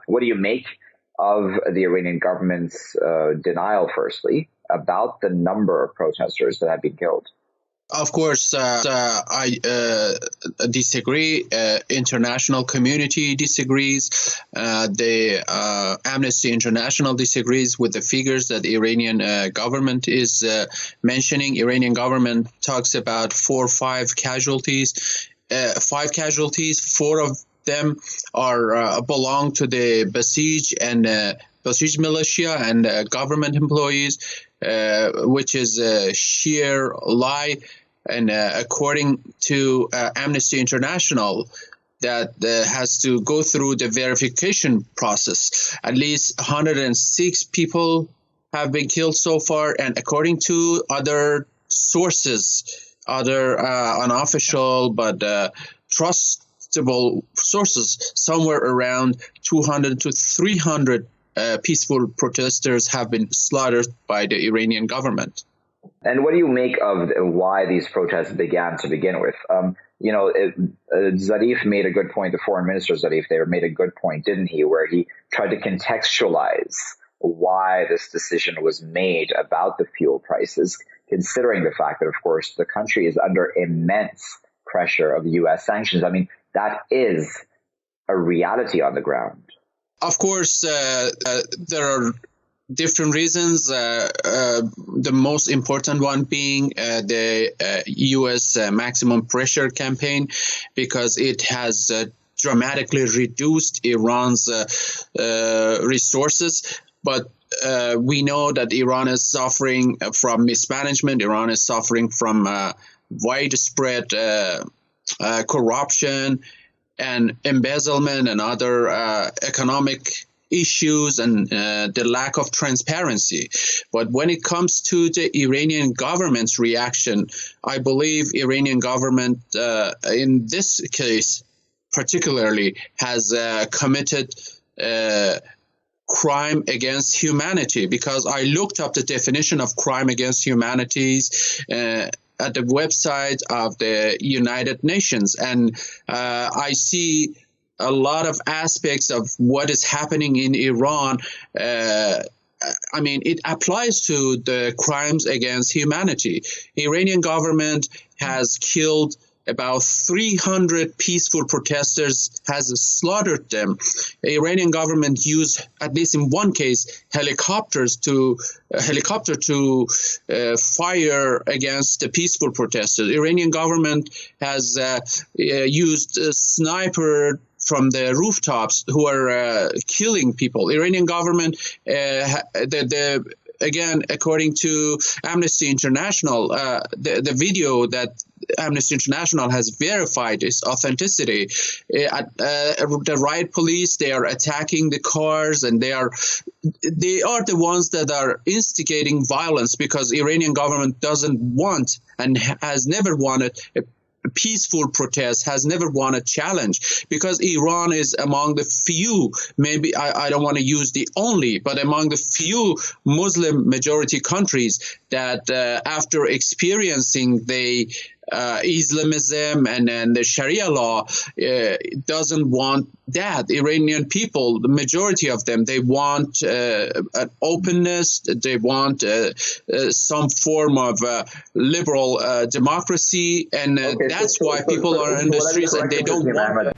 What do you make of the Iranian government's denial, firstly, about the number of protesters that have been killed? Of course, I disagree. International community disagrees. The Amnesty International disagrees with the figures that the Iranian government is mentioning. Iranian government talks about 4 or 5 casualties. 5 casualties. 4 of them are belong to the Basij and Basij militia and government employees, which is a sheer lie. And according to Amnesty International, that has to go through the verification process. At least 106 people have been killed so far, and according to other sources, other unofficial but trustable sources, somewhere around 200 to 300 peaceful protesters have been slaughtered by the Iranian government. And what do you make of why these protests began to begin with? Zarif made a good point, the foreign minister Zarif there made a good point, didn't he, where he tried to contextualize why this decision was made about the fuel prices, considering the fact that, of course, the country is under immense pressure of U.S. sanctions. I mean, that is a reality on the ground. Of course, there are different reasons. The most important one being the U.S. maximum pressure campaign, because it has dramatically reduced Iran's resources. But we know that Iran is suffering from mismanagement. Iran is suffering from widespread corruption and embezzlement and other economic issues and the lack of transparency. But when it comes to the Iranian government's reaction, I believe Iranian government in this case particularly has committed crime against humanity, because I looked up the definition of crime against humanity at the website of the United Nations, and I see a lot of aspects of what is happening in Iran. I mean, it applies to the crimes against humanity. Iranian government has killed about 300 peaceful protesters, has slaughtered them. The Iranian government used, at least in one case, helicopter to fire against the peaceful protesters. The Iranian government has used a sniper from the rooftops who are killing people. Iranian government, again, according to Amnesty International, the video that Amnesty International has verified its authenticity. The riot police, they are attacking the cars, and they are the ones that are instigating violence, because Iranian government doesn't want and has never wanted a peaceful protest, has never won a challenge, because Iran is among the few, maybe I don't want to use the only, but among the few Muslim majority countries that after experiencing the Islamism and the Sharia law doesn't want that. Iranian people, the majority of them, they want an openness, they want some form of liberal democracy, and that's why people are in the streets, and they don't want